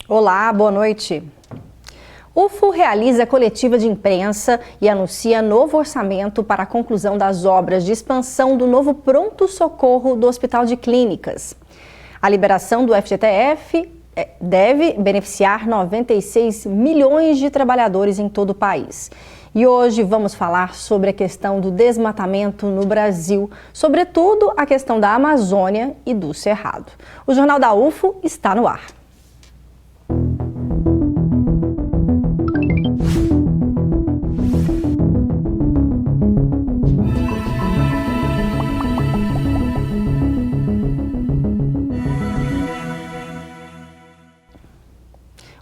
Olá, boa noite. UFO realiza coletiva de imprensa e anuncia novo orçamento para a conclusão das obras de expansão do novo pronto-socorro do Hospital de Clínicas. A liberação do FGTS deve beneficiar 96 milhões de trabalhadores em todo o país. E hoje vamos falar sobre a questão do desmatamento no Brasil, sobretudo a questão da Amazônia e do Cerrado. O Jornal da UFO está no ar.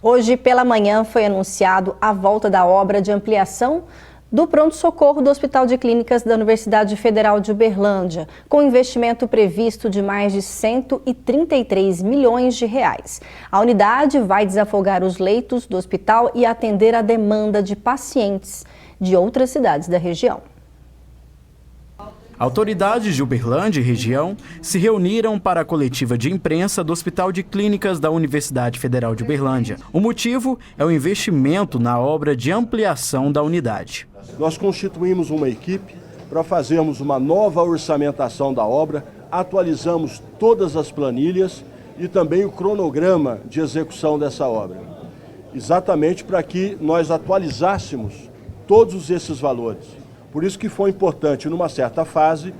Hoje pela manhã foi anunciado a volta da obra de ampliação do pronto-socorro do Hospital de Clínicas da Universidade Federal de Uberlândia, com investimento previsto de mais de 133 milhões de reais. A unidade vai desafogar os leitos do hospital e atender a demanda de pacientes de outras cidades da região. Autoridades de Uberlândia e região se reuniram para a coletiva de imprensa do Hospital de Clínicas da Universidade Federal de Uberlândia. O motivo é o investimento na obra de ampliação da unidade. Nós constituímos uma equipe para fazermos uma nova orçamentação da obra, atualizamos todas as planilhas e também o cronograma de execução dessa obra. Exatamente para que nós atualizássemos todos esses valores. Por isso que foi importante, numa certa fase,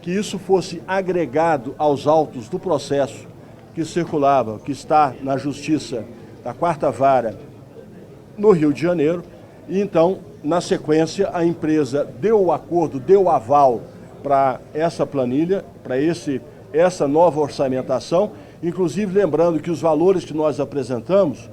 que isso fosse agregado aos autos do processo que circulava, que está na Justiça da 4ª Vara no Rio de Janeiro. E então, na sequência, a empresa deu o acordo, deu o aval para essa planilha, para essa nova orçamentação, inclusive lembrando que os valores que nós apresentamos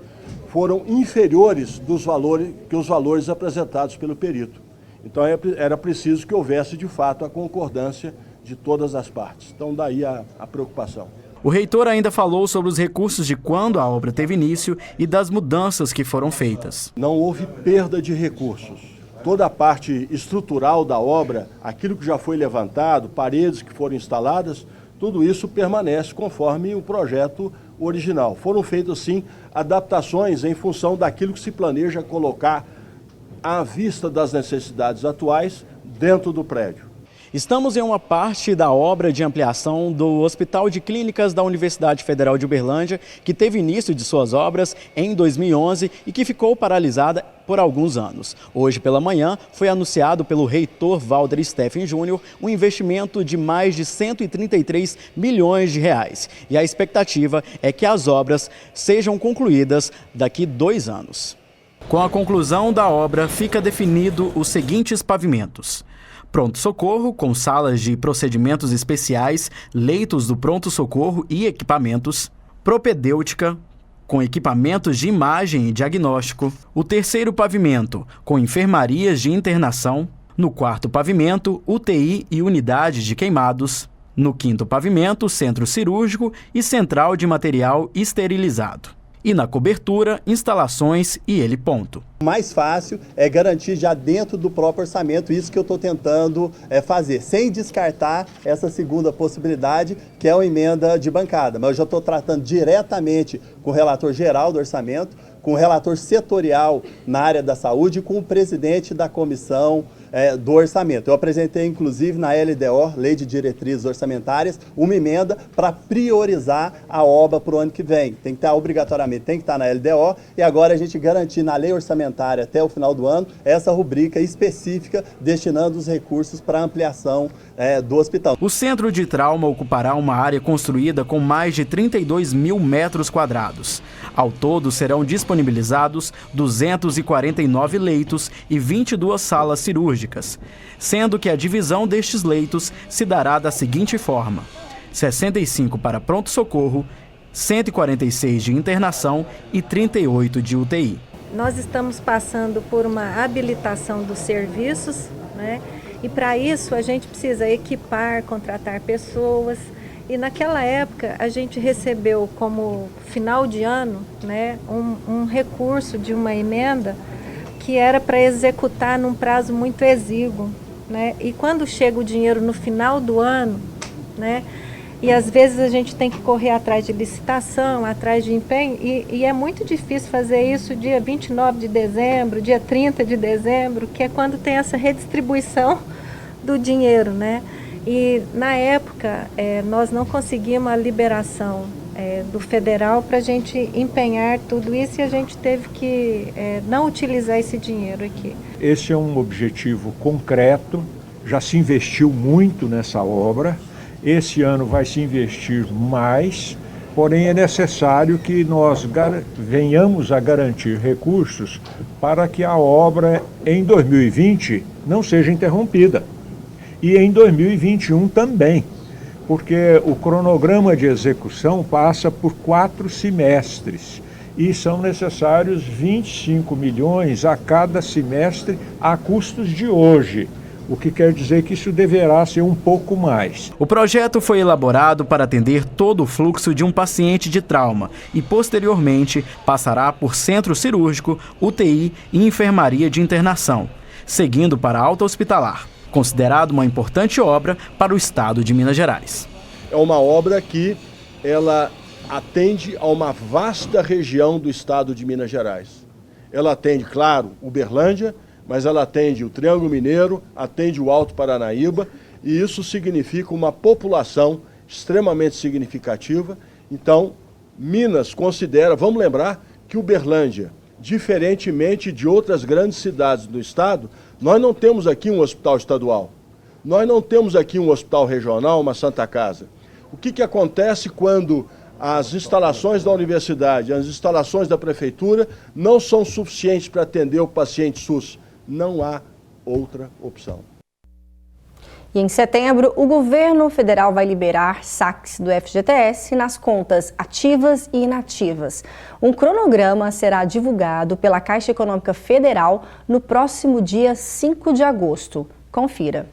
foram inferiores dos valores apresentados pelo perito. Então era preciso que houvesse de fato a concordância de todas as partes. Então daí a preocupação. O reitor ainda falou sobre os recursos de quando a obra teve início e das mudanças que foram feitas. Não houve perda de recursos. Toda a parte estrutural da obra, aquilo que já foi levantado, paredes que foram instaladas, tudo isso permanece conforme o projeto original. Foram feitas sim adaptações em função daquilo que se planeja colocar à vista das necessidades atuais dentro do prédio. Estamos em uma parte da obra de ampliação do Hospital de Clínicas da Universidade Federal de Uberlândia, que teve início de suas obras em 2011 e que ficou paralisada por alguns anos. Hoje pela manhã foi anunciado pelo reitor Walter Steffen Júnior um investimento de mais de 133 milhões de reais. E a expectativa é que as obras sejam concluídas daqui 2 anos. Com a conclusão da obra, fica definido os seguintes pavimentos: pronto-socorro, com salas de procedimentos especiais, leitos do pronto-socorro e equipamentos; propedêutica, com equipamentos de imagem e diagnóstico; o terceiro pavimento, com enfermarias de internação; no quarto pavimento, UTI e unidade de queimados; no quinto pavimento, centro cirúrgico e central de material esterilizado. E na cobertura, instalações e heliponto. O mais fácil é garantir já dentro do próprio orçamento, isso que eu estou tentando fazer, sem descartar essa segunda possibilidade, que é uma emenda de bancada. Mas eu já estou tratando diretamente com o relator geral do orçamento, com o relator setorial na área da saúde e com o presidente da comissão do orçamento. Eu apresentei, inclusive, na LDO, Lei de Diretrizes Orçamentárias, uma emenda para priorizar a obra para o ano que vem. Tem que estar, obrigatoriamente, tem que estar na LDO, e agora a gente garantir na lei orçamentária até o final do ano essa rubrica específica destinando os recursos para a ampliação do hospital. O Centro de Trauma ocupará uma área construída com mais de 32 mil metros quadrados. Ao todo, serão disponibilizados 249 leitos e 22 salas cirúrgicas, sendo que a divisão destes leitos se dará da seguinte forma: 65 para pronto-socorro, 146 de internação e 38 de UTI. Nós estamos passando por uma habilitação dos serviços, né? E para isso a gente precisa equipar, contratar pessoas. E naquela época a gente recebeu como final de ano, né, um recurso de uma emenda que era para executar num prazo muito exíguo, né? E quando chega o dinheiro no final do ano, né, E às vezes a gente tem que correr atrás de licitação, atrás de empenho, e é muito difícil fazer isso dia 29 de dezembro, dia 30 de dezembro, que é quando tem essa redistribuição do dinheiro, né? E na época nós não conseguimos a liberação do federal para a gente empenhar tudo isso e a gente teve que não utilizar esse dinheiro aqui. Esse é um objetivo concreto, já se investiu muito nessa obra. Esse ano vai se investir mais, porém é necessário que nós venhamos a garantir recursos para que a obra em 2020 não seja interrompida. E em 2021 também, porque o cronograma de execução passa por 4 semestres e são necessários 25 milhões a cada semestre a custos de hoje. O que quer dizer que isso deverá ser um pouco mais. O projeto foi elaborado para atender todo o fluxo de um paciente de trauma e, posteriormente, passará por centro cirúrgico, UTI e enfermaria de internação, seguindo para a alta hospitalar, considerado uma importante obra para o estado de Minas Gerais. É uma obra que ela atende a uma vasta região do estado de Minas Gerais. Ela atende, claro, Uberlândia, mas ela atende o Triângulo Mineiro, atende o Alto Paranaíba, e isso significa uma população extremamente significativa. Então, Minas considera, vamos lembrar que Uberlândia, diferentemente de outras grandes cidades do estado, nós não temos aqui um hospital estadual, nós não temos aqui um hospital regional, uma Santa Casa. O que acontece quando as instalações da universidade, as instalações da prefeitura não são suficientes para atender o paciente SUS? Não há outra opção. E em setembro, o governo federal vai liberar saques do FGTS nas contas ativas e inativas. Um cronograma será divulgado pela Caixa Econômica Federal no próximo dia 5 de agosto. Confira.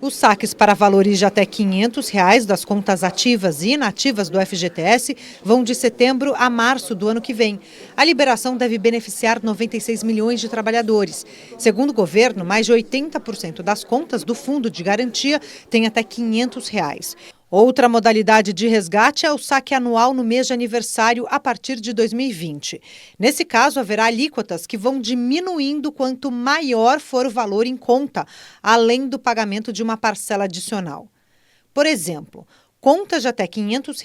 Os saques para valores de até R$ 500 das contas ativas e inativas do FGTS vão de setembro a março do ano que vem. A liberação deve beneficiar 96 milhões de trabalhadores. Segundo o governo, mais de 80% das contas do Fundo de Garantia têm até R$ 500. Outra modalidade de resgate é o saque anual no mês de aniversário a partir de 2020. Nesse caso, haverá alíquotas que vão diminuindo quanto maior for o valor em conta, além do pagamento de uma parcela adicional. Por exemplo, contas de até R$ 500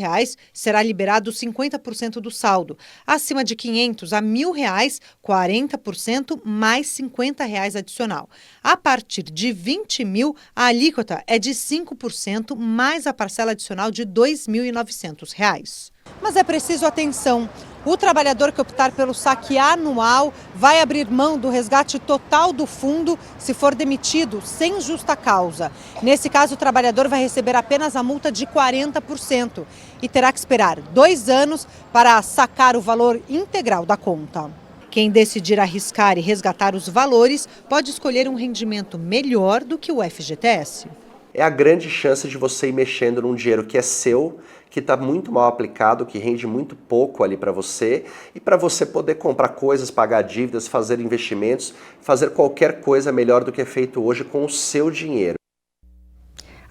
será liberado 50% do saldo. Acima de R$ 500 a R$ 1.000, 40% mais R$ 50 adicional. A partir de R$ 20.000, a alíquota é de 5% mais a parcela adicional de R$ 2.900. Mas é preciso atenção. O trabalhador que optar pelo saque anual vai abrir mão do resgate total do fundo se for demitido sem justa causa. Nesse caso, o trabalhador vai receber apenas a multa de 40% e terá que esperar 2 anos para sacar o valor integral da conta. Quem decidir arriscar e resgatar os valores pode escolher um rendimento melhor do que o FGTS. É a grande chance de você ir mexendo num dinheiro que é seu, que está muito mal aplicado, que rende muito pouco ali para você, e para você poder comprar coisas, pagar dívidas, fazer investimentos, fazer qualquer coisa melhor do que é feito hoje com o seu dinheiro.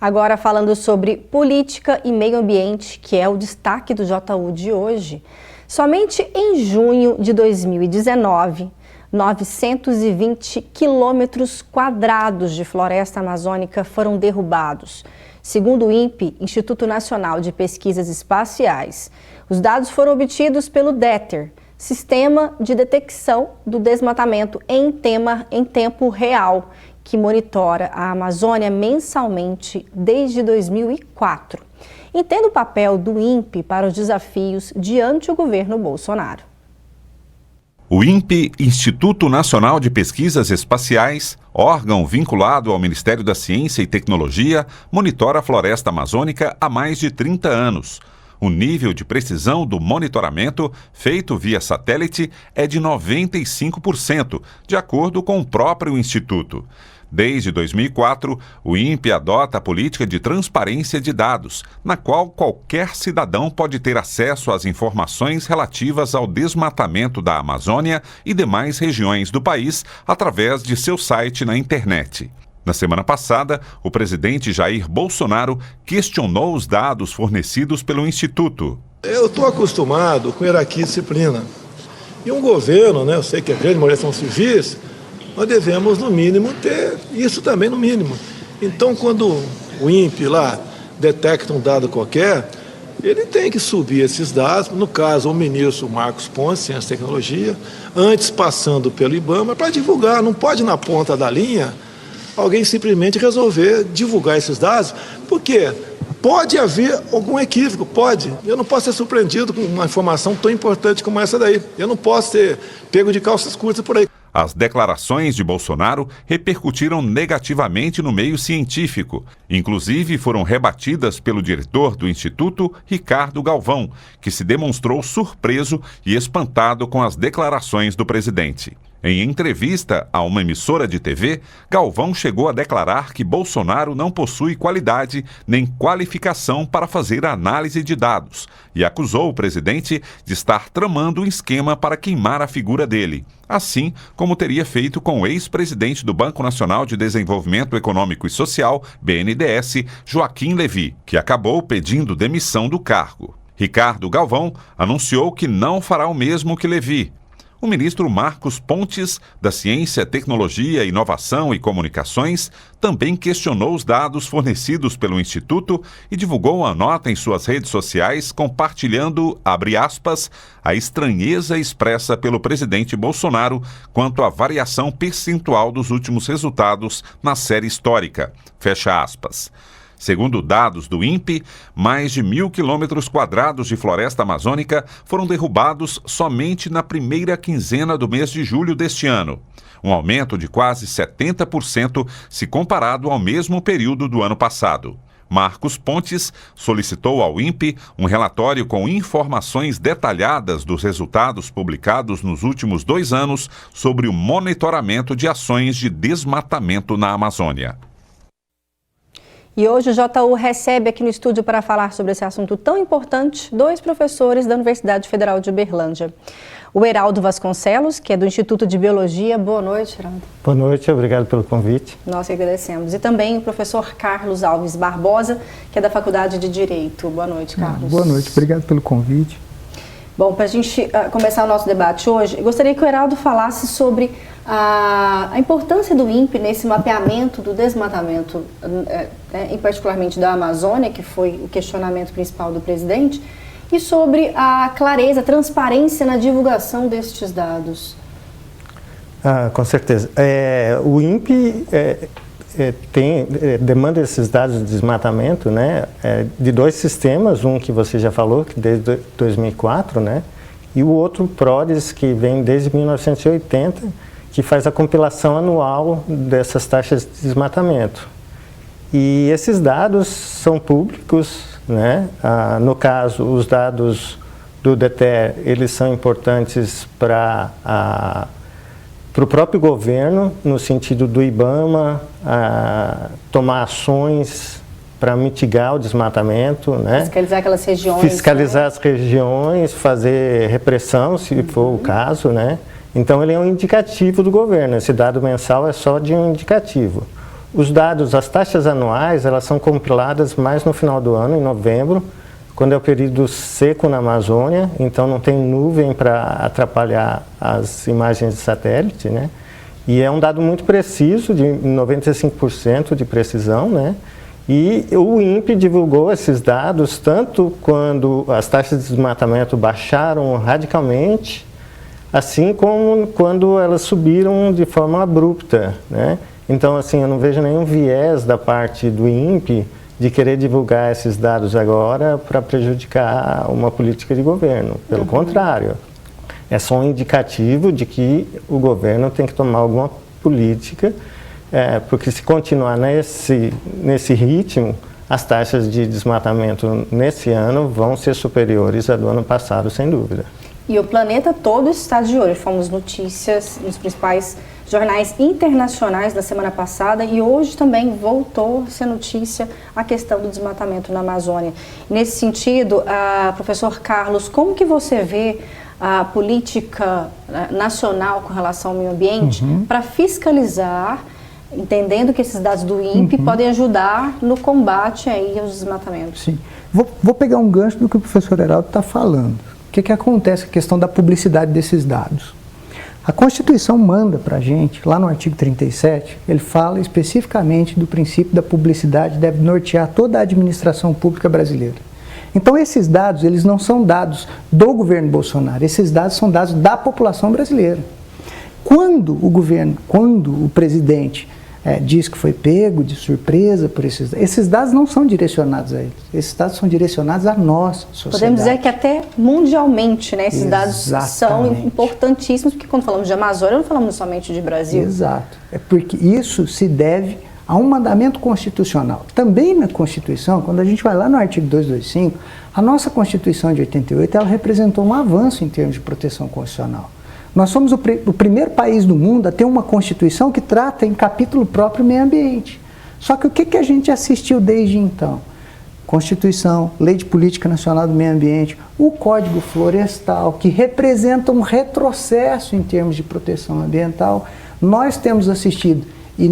Agora falando sobre política e meio ambiente, que é o destaque do JU de hoje. Somente em junho de 2019, 920 quilômetros quadrados de floresta amazônica foram derrubados. Segundo o INPE, Instituto Nacional de Pesquisas Espaciais, os dados foram obtidos pelo DETER, Sistema de Detecção do Desmatamento em tempo real, que monitora a Amazônia mensalmente desde 2004. Entenda o papel do INPE para os desafios diante do governo Bolsonaro. O INPE, Instituto Nacional de Pesquisas Espaciais, órgão vinculado ao Ministério da Ciência e Tecnologia, monitora a floresta amazônica há mais de 30 anos. O nível de precisão do monitoramento, feito via satélite, é de 95%, de acordo com o próprio Instituto. Desde 2004, o INPE adota a política de transparência de dados, na qual qualquer cidadão pode ter acesso às informações relativas ao desmatamento da Amazônia e demais regiões do país através de seu site na internet. Na semana passada, o presidente Jair Bolsonaro questionou os dados fornecidos pelo Instituto. Eu estou acostumado com hierarquia e disciplina. E um governo, né, eu sei que a grande maioria são civis, nós devemos, no mínimo, ter isso também no mínimo. Então, quando o INPE lá detecta um dado qualquer, ele tem que subir esses dados, no caso, o ministro Marcos Pontes, Ciência e Tecnologia, antes passando pelo IBAMA, para divulgar. Não pode, na ponta da linha, alguém simplesmente resolver divulgar esses dados, porque pode haver algum equívoco, pode. Eu não posso ser surpreendido com uma informação tão importante como essa daí. Eu não posso ser pego de calças curtas por aí. As declarações de Bolsonaro repercutiram negativamente no meio científico. Inclusive, foram rebatidas pelo diretor do Instituto, Ricardo Galvão, que se demonstrou surpreso e espantado com as declarações do presidente. Em entrevista a uma emissora de TV, Galvão chegou a declarar que Bolsonaro não possui qualidade nem qualificação para fazer análise de dados e acusou o presidente de estar tramando um esquema para queimar a figura dele, assim como teria feito com o ex-presidente do Banco Nacional de Desenvolvimento Econômico e Social, BNDES, Joaquim Levy, que acabou pedindo demissão do cargo. Ricardo Galvão anunciou que não fará o mesmo que Levy. O ministro Marcos Pontes, da Ciência, Tecnologia, Inovação e Comunicações, também questionou os dados fornecidos pelo Instituto e divulgou uma nota em suas redes sociais compartilhando, abre aspas, a estranheza expressa pelo presidente Bolsonaro quanto à variação percentual dos últimos resultados na série histórica, fecha aspas. Segundo dados do INPE, mais de 1.000 quilômetros quadrados de floresta amazônica foram derrubados somente na primeira quinzena do mês de julho deste ano, um aumento de quase 70% se comparado ao mesmo período do ano passado. Marcos Pontes solicitou ao INPE um relatório com informações detalhadas dos resultados publicados nos últimos 2 anos sobre o monitoramento de ações de desmatamento na Amazônia. E hoje o JU recebe aqui no estúdio para falar sobre esse assunto tão importante 2 professores da Universidade Federal de Uberlândia. O Heraldo Vasconcelos, que é do Instituto de Biologia. Boa noite, Heraldo. Boa noite, obrigado pelo convite. Nós que agradecemos. E também o professor Carlos Alves Barbosa, que é da Faculdade de Direito. Boa noite, Carlos. Boa noite, obrigado pelo convite. Bom, para a gente começar o nosso debate hoje, eu gostaria que o Heraldo falasse sobre a importância do INPE nesse mapeamento do desmatamento, em particularmente da Amazônia, que foi o questionamento principal do presidente, e sobre a clareza, a transparência na divulgação destes dados. Com certeza. O INPE demanda esses dados de desmatamento, né, de 2 sistemas, um que você já falou, que desde 2004, né, e o outro, o PRODES, que vem desde 1980, que faz a compilação anual dessas taxas de desmatamento. E esses dados são públicos, né? No caso, os dados do DETER, eles são importantes para o próprio governo, no sentido do IBAMA, tomar ações para mitigar o desmatamento, né? Fiscalizar aquelas regiões. Fiscalizar, né? As regiões, fazer repressão, se for o caso, né? Então, ele é um indicativo do governo. Esse dado mensal é só de um indicativo. Os dados, as taxas anuais, elas são compiladas mais no final do ano, em novembro, quando é o período seco na Amazônia, então não tem nuvem para atrapalhar as imagens de satélite, né? E é um dado muito preciso, de 95% de precisão, né? E o INPE divulgou esses dados tanto quando as taxas de desmatamento baixaram radicalmente, assim como quando elas subiram de forma abrupta, né? Então, assim, eu não vejo nenhum viés da parte do INPE de querer divulgar esses dados agora para prejudicar uma política de governo. Pelo contrário, é só um indicativo de que o governo tem que tomar alguma política, porque se continuar nesse ritmo, as taxas de desmatamento nesse ano vão ser superiores à do ano passado, sem dúvida. E o planeta todo está de olho. Fomos notícias nos principais jornais internacionais na semana passada e hoje também voltou a ser notícia a questão do desmatamento na Amazônia. Nesse sentido, professor Carlos, como que você vê a política nacional com relação ao meio ambiente para fiscalizar entendendo que esses dados do INPE podem ajudar no combate aí aos desmatamentos. Sim. Vou pegar um gancho do que o professor Heraldo está falando. O que acontece com a questão da publicidade desses dados? A Constituição manda para a gente, lá no artigo 37, ele fala especificamente do princípio da publicidade que deve nortear toda a administração pública brasileira. Então esses dados, eles não são dados do governo Bolsonaro, esses dados são dados da população brasileira. Quando o presidente diz que foi pego de surpresa por esses dados não são direcionados a eles, esses dados são direcionados a nós, sociedade. Podemos dizer que até mundialmente, né, esses dados são importantíssimos, porque quando falamos de Amazônia, não falamos somente de Brasil. Exato, é porque isso se deve a um mandamento constitucional. Também na Constituição, quando a gente vai lá no artigo 225, a nossa Constituição de 88, ela representou um avanço em termos de proteção constitucional. Nós somos o primeiro país do mundo a ter uma Constituição que trata em capítulo próprio o meio ambiente. Só que o que a gente assistiu desde então? Constituição, Lei de Política Nacional do Meio Ambiente, o Código Florestal, que representa um retrocesso em termos de proteção ambiental. Nós temos assistido, e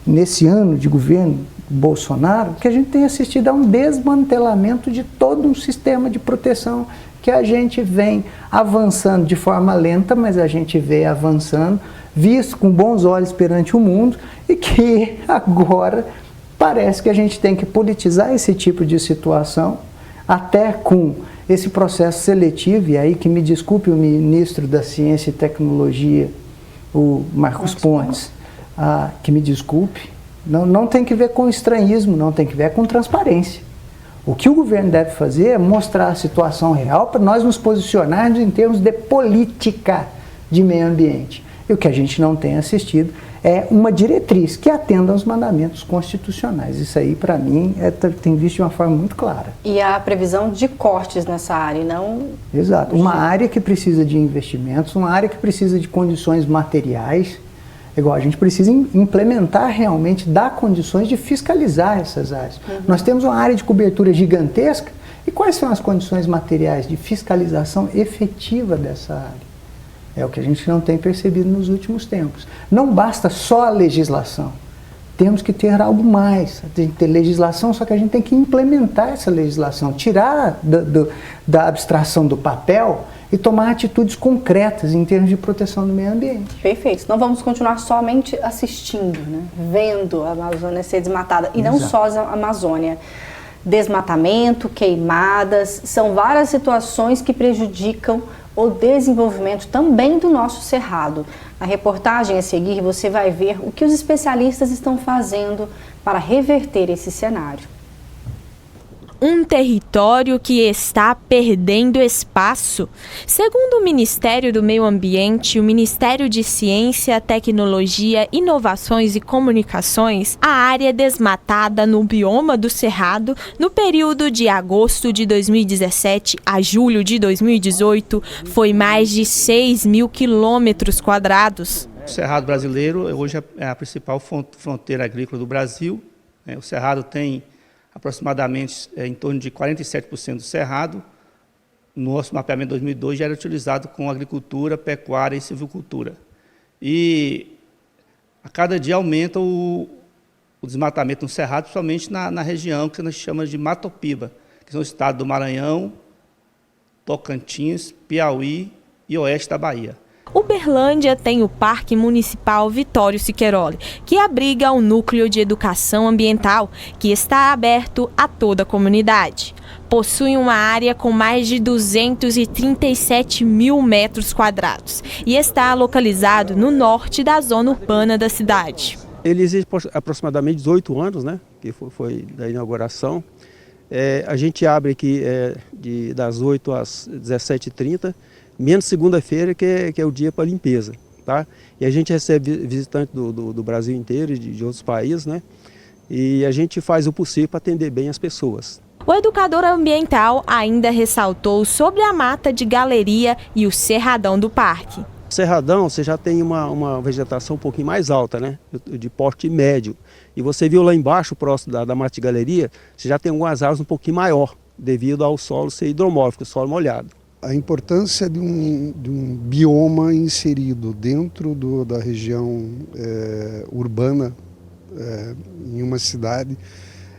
nesse ano de governo Bolsonaro, que a gente tem assistido a um desmantelamento de todo um sistema de proteção que a gente vem avançando de forma lenta, mas a gente vem avançando, visto com bons olhos perante o mundo, e que agora parece que a gente tem que politizar esse tipo de situação, até com esse processo seletivo, e aí que me desculpe o ministro da Ciência e Tecnologia, o Marcos Pontes, que me desculpe, não tem que ver com estranhismo, não tem que ver com transparência. O que o governo deve fazer é mostrar a situação real para nós nos posicionarmos em termos de política de meio ambiente. E o que a gente não tem assistido é uma diretriz que atenda aos mandamentos constitucionais. Isso aí, para mim, tem visto de uma forma muito clara. E a previsão de cortes nessa área, não... Exato. Uma área que precisa de investimentos, uma área que precisa de condições materiais. Igual, a gente precisa implementar realmente, dar condições de fiscalizar essas áreas. Nós temos uma área de cobertura gigantesca, e quais são as condições materiais de fiscalização efetiva dessa área? É o que a gente não tem percebido nos últimos tempos. Não basta só a legislação, temos que ter algo mais. Tem que ter legislação, só que a gente tem que implementar essa legislação, tirar da abstração do papel e tomar atitudes concretas em termos de proteção do meio ambiente. Perfeito. Não vamos continuar somente assistindo, né? Vendo a Amazônia ser desmatada. E não só a Amazônia. Desmatamento, queimadas, são várias situações que prejudicam o desenvolvimento também do nosso cerrado. Na reportagem a seguir, você vai ver o que os especialistas estão fazendo para reverter esse cenário. Um território que está perdendo espaço. Segundo o Ministério do Meio Ambiente e o Ministério de Ciência, Tecnologia, Inovações e Comunicações, a área desmatada no bioma do Cerrado, no período de agosto de 2017 a julho de 2018, foi mais de 6 mil quilômetros quadrados. O Cerrado brasileiro hoje é a principal fronteira agrícola do Brasil. O Cerrado tem aproximadamente em torno de 47% do cerrado. No nosso mapeamento de 2002 já era utilizado com agricultura, pecuária e silvicultura. E a cada dia aumenta o desmatamento no cerrado, principalmente na região que nós chamamos de Matopiba, que são os estados do Maranhão, Tocantins, Piauí e oeste da Bahia. Uberlândia tem o Parque Municipal Vitório Siqueiroli, que abriga o Núcleo de Educação Ambiental, que está aberto a toda a comunidade. Possui uma área com mais de 237 mil metros quadrados e está localizado no norte da zona urbana da cidade. Ele existe por aproximadamente 18 anos, né, que foi da inauguração. A gente abre aqui das 8 às 17h30, menos segunda-feira, que é o dia para limpeza, tá? E a gente recebe visitantes do Brasil inteiro e de outros países, né? E a gente faz o possível para atender bem as pessoas. O educador ambiental ainda ressaltou sobre a mata de galeria e o cerradão do parque. Cerradão, você já tem uma vegetação um pouquinho mais alta, né? De porte médio. E você viu lá embaixo, próximo da mata de galeria, você já tem algumas árvores um pouquinho maior, devido ao solo ser hidromórfico, solo molhado. A importância de um bioma inserido dentro da região urbana em uma cidade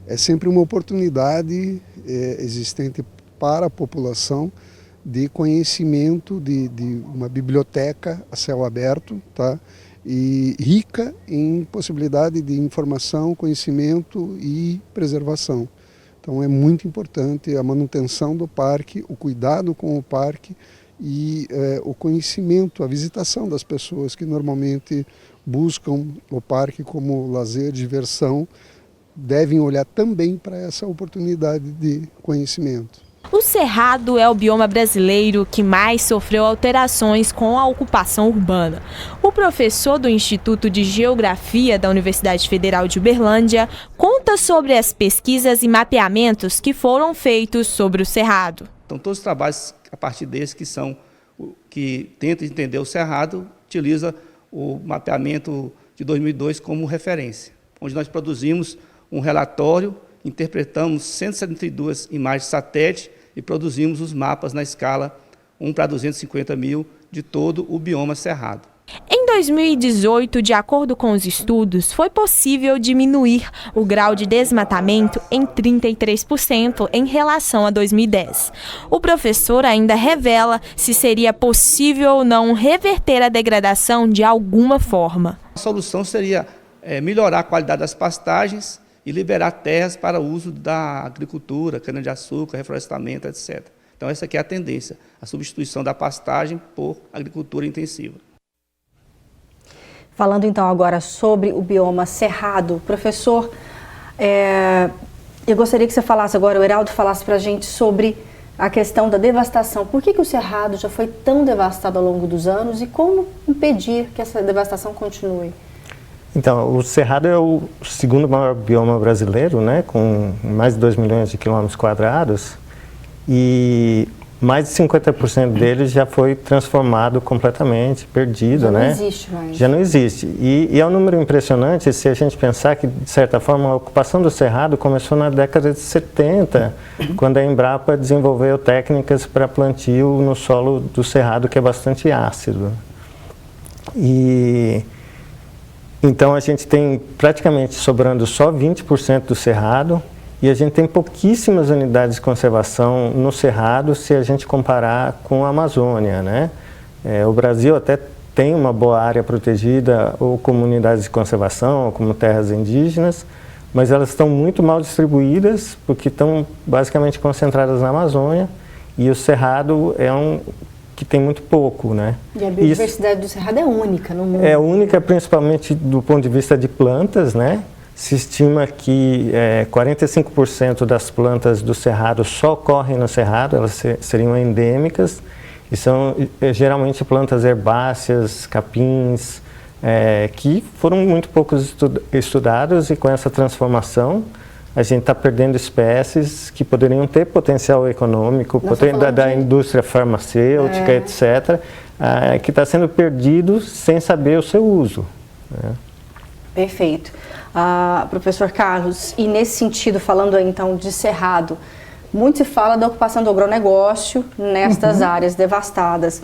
é sempre uma oportunidade existente para a população de conhecimento, de uma biblioteca a céu aberto, tá? E rica em possibilidade de informação, conhecimento e preservação. Então é muito importante a manutenção do parque, o cuidado com o parque e o conhecimento, a visitação das pessoas que normalmente buscam o parque como lazer, diversão, devem olhar também para essa oportunidade de conhecimento. O Cerrado é o bioma brasileiro que mais sofreu alterações com a ocupação urbana. O professor do Instituto de Geografia da Universidade Federal de Uberlândia conta sobre as pesquisas e mapeamentos que foram feitos sobre o Cerrado. Então, todos os trabalhos a partir desses que tentam entender o Cerrado, utiliza o mapeamento de 2002 como referência, onde nós produzimos um relatório, interpretamos 172 imagens de satélite e produzimos os mapas na escala 1 para 250 mil de todo o bioma Cerrado. Em 2018, de acordo com os estudos, foi possível diminuir o grau de desmatamento em 33% em relação a 2010. O professor ainda revela se seria possível ou não reverter a degradação de alguma forma. A solução seria melhorar a qualidade das pastagens e liberar terras para o uso da agricultura, cana-de-açúcar, reflorestamento, etc. Então essa aqui é a tendência, a substituição da pastagem por agricultura intensiva. Falando então agora sobre o bioma Cerrado, professor, eu gostaria que você falasse agora, o Heraldo falasse para a gente sobre a questão da devastação. Por que o Cerrado já foi tão devastado ao longo dos anos e como impedir que essa devastação continue? Então, o Cerrado é o segundo maior bioma brasileiro, né, com mais de 2 milhões de quilômetros quadrados, e mais de 50% dele já foi transformado completamente, perdido, né? Já não existe mais. Já não existe. E é um número impressionante se a gente pensar que, de certa forma, a ocupação do Cerrado começou na década de 70, quando a Embrapa desenvolveu técnicas para plantio no solo do Cerrado, que é bastante ácido. Então a gente tem praticamente sobrando só 20% do Cerrado e a gente tem pouquíssimas unidades de conservação no Cerrado se a gente comparar com a Amazônia, né? O Brasil até tem uma boa área protegida ou como unidades de conservação ou como terras indígenas, mas elas estão muito mal distribuídas porque estão basicamente concentradas na Amazônia e o Cerrado é que tem muito pouco, né? E a biodiversidade do Cerrado é única no mundo. É única principalmente do ponto de vista de plantas, né? Se estima que 45% das plantas do Cerrado só ocorrem no Cerrado, elas seriam endêmicas, e são geralmente plantas herbáceas, capins, que foram muito pouco estudados, e com essa transformação a gente está perdendo espécies que poderiam ter potencial econômico, da indústria farmacêutica, etc., que está sendo perdido sem saber o seu uso. Né? Perfeito. Professor Carlos, e nesse sentido, falando aí, então de Cerrado, muito se fala da ocupação do agronegócio nestas áreas devastadas.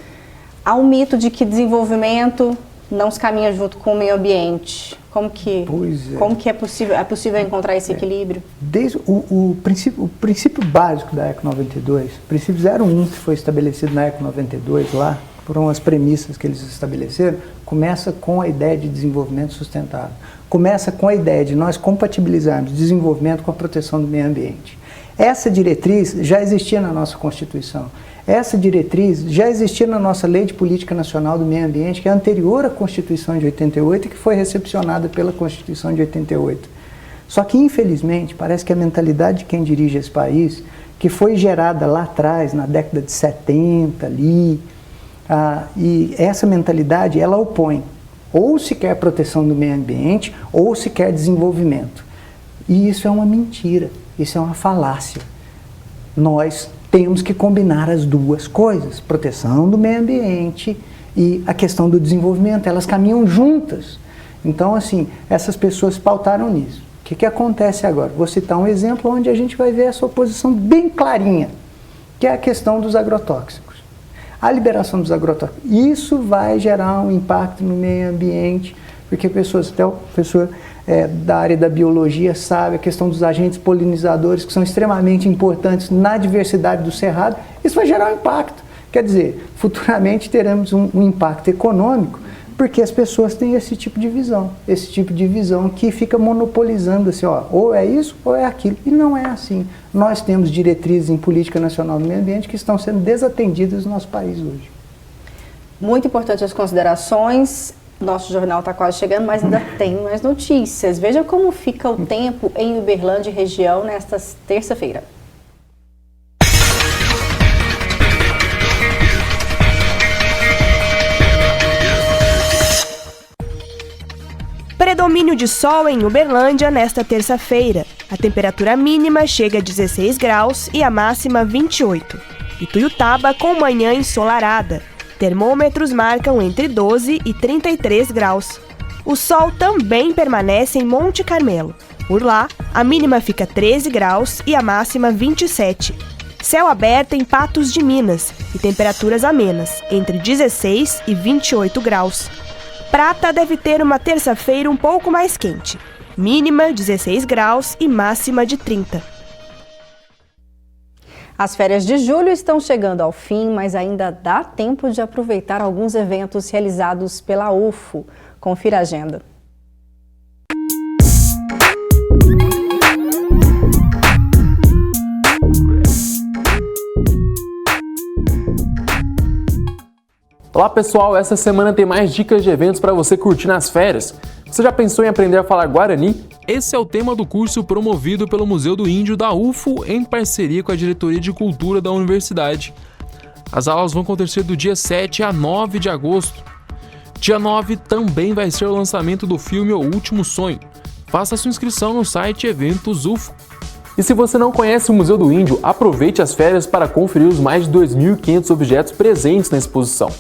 Há um mito de que desenvolvimento não se caminha junto com o meio ambiente. Como que é possível encontrar esse equilíbrio? Desde o princípio básico da ECO 92, o princípio 01 que foi estabelecido na ECO 92 lá, foram as premissas que eles estabeleceram, começa com a ideia de desenvolvimento sustentável. Começa com a ideia de nós compatibilizarmos desenvolvimento com a proteção do meio ambiente. Essa diretriz já existia na nossa Constituição. Essa diretriz já existia na nossa Lei de Política Nacional do Meio Ambiente, que é anterior à Constituição de 88 e que foi recepcionada pela Constituição de 88. Só que, infelizmente, parece que a mentalidade de quem dirige esse país, que foi gerada lá atrás, na década de 70, ali, e essa mentalidade, ela opõe ou se quer proteção do meio ambiente ou se quer desenvolvimento. E isso é uma mentira, isso é uma falácia. Nós temos que combinar as duas coisas, proteção do meio ambiente e a questão do desenvolvimento, elas caminham juntas. Então, assim, essas pessoas pautaram nisso. O que acontece agora? Vou citar um exemplo onde a gente vai ver essa oposição bem clarinha, que é a questão dos agrotóxicos. a liberação dos agrotóxicos. Isso vai gerar um impacto no meio ambiente, porque pessoas, até o professor da área da biologia sabe a questão dos agentes polinizadores, que são extremamente importantes na diversidade do cerrado. Isso vai gerar um impacto. Quer dizer, futuramente teremos um impacto econômico, porque as pessoas têm esse tipo de visão que fica monopolizando assim, ó, ou é isso ou é aquilo, e não é assim. Nós temos diretrizes em política nacional do meio ambiente que estão sendo desatendidas no nosso país hoje. Muito importante as considerações. Nosso jornal está quase chegando, mas ainda tem mais notícias. Veja como fica o tempo em Uberlândia e região nesta terça-feira. Predomínio de sol em Uberlândia nesta terça-feira. A temperatura mínima chega a 16 graus e a máxima 28. Ituiutaba com manhã ensolarada. Termômetros marcam entre 12 e 33 graus. O sol também permanece em Monte Carmelo. Por lá, a mínima fica 13 graus e a máxima 27. Céu aberto em Patos de Minas e temperaturas amenas, entre 16 e 28 graus. Prata deve ter uma terça-feira um pouco mais quente. Mínima 16 graus e máxima de 30. As férias de julho estão chegando ao fim, mas ainda dá tempo de aproveitar alguns eventos realizados pela UFO. Confira a agenda. Olá pessoal, essa semana tem mais dicas de eventos para você curtir nas férias. Você já pensou em aprender a falar Guarani? Esse é o tema do curso promovido pelo Museu do Índio da UFO em parceria com a Diretoria de Cultura da Universidade. As aulas vão acontecer do dia 7 a 9 de agosto. Dia 9 também vai ser o lançamento do filme O Último Sonho. Faça sua inscrição no site Eventos UFO. E se você não conhece o Museu do Índio, aproveite as férias para conferir os mais de 2.500 objetos presentes na exposição.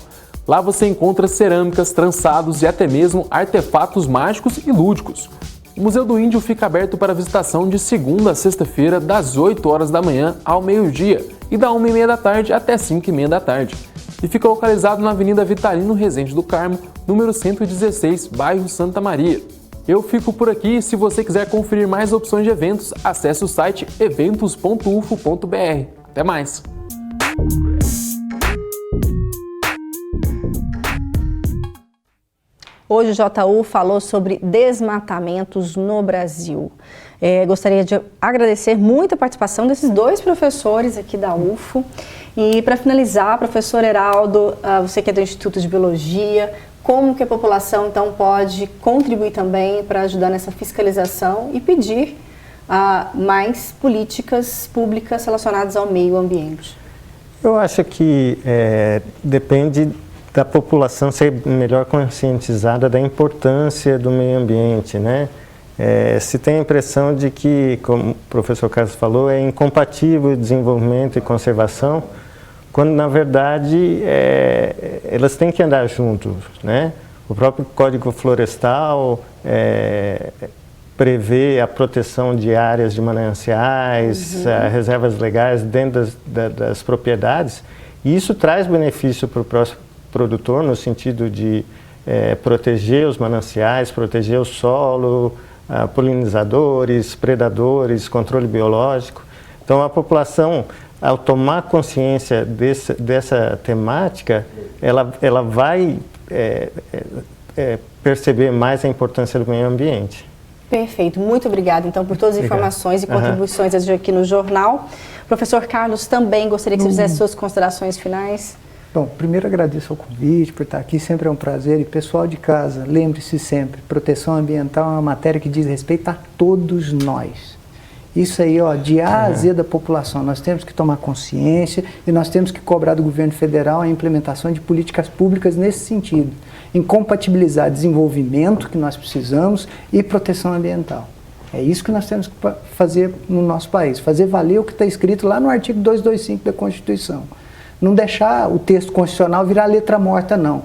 Lá você encontra cerâmicas, trançados e até mesmo artefatos mágicos e lúdicos. O Museu do Índio fica aberto para visitação de segunda a sexta-feira, das 8 horas da manhã ao meio-dia e da 1h30 da tarde até 5h30 da tarde. E fica localizado na Avenida Vitalino Rezende do Carmo, número 116, bairro Santa Maria. Eu fico por aqui e se você quiser conferir mais opções de eventos, acesse o site eventos.ufo.br. Até mais! Hoje o JU falou sobre desmatamentos no Brasil. Gostaria de agradecer muito a participação desses dois professores aqui da UFO. E para finalizar, professor Heraldo, você que é do Instituto de Biologia, como que a população então pode contribuir também para ajudar nessa fiscalização e pedir mais políticas públicas relacionadas ao meio ambiente? Eu acho que depende da população ser melhor conscientizada da importância do meio ambiente, né? Se tem a impressão de que, como o professor Carlos falou, é incompatível desenvolvimento e conservação, quando na verdade elas têm que andar juntos, né? O próprio Código Florestal prevê a proteção de áreas de mananciais, reservas legais dentro das propriedades, e isso traz benefício para o próximo produtor no sentido de proteger os mananciais, proteger o solo, polinizadores, predadores, controle biológico. Então a população, ao tomar consciência dessa temática, ela vai perceber mais a importância do meio ambiente. Perfeito, muito obrigada então por todas as informações e contribuições aqui no jornal. Professor Carlos, também gostaria que você fizesse suas considerações finais. Bom, primeiro agradeço o convite por estar aqui, sempre é um prazer. E pessoal de casa, lembre-se sempre, proteção ambiental é uma matéria que diz respeito a todos nós. Isso aí, ó, de A a Z da população, nós temos que tomar consciência e nós temos que cobrar do governo federal a implementação de políticas públicas nesse sentido, em compatibilizar desenvolvimento que nós precisamos e proteção ambiental. É isso que nós temos que fazer no nosso país, fazer valer o que está escrito lá no artigo 225 da Constituição. Não deixar o texto constitucional virar letra morta, não.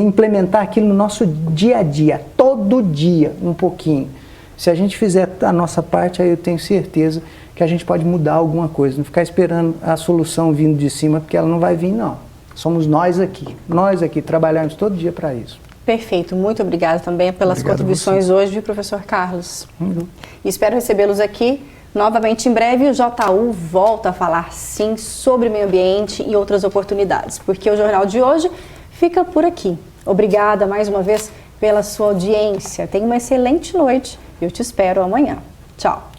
Implementar aquilo no nosso dia a dia, todo dia, um pouquinho. Se a gente fizer a nossa parte, aí eu tenho certeza que a gente pode mudar alguma coisa. Não ficar esperando a solução vindo de cima, porque ela não vai vir, não. Somos nós aqui trabalhamos todo dia para isso. Perfeito, muito obrigada também pelas contribuições hoje, viu, professor Carlos? E espero recebê-los aqui novamente em breve. O JU volta a falar sim sobre meio ambiente e outras oportunidades, porque o Jornal de hoje fica por aqui. Obrigada mais uma vez pela sua audiência. Tenha uma excelente noite e eu te espero amanhã. Tchau!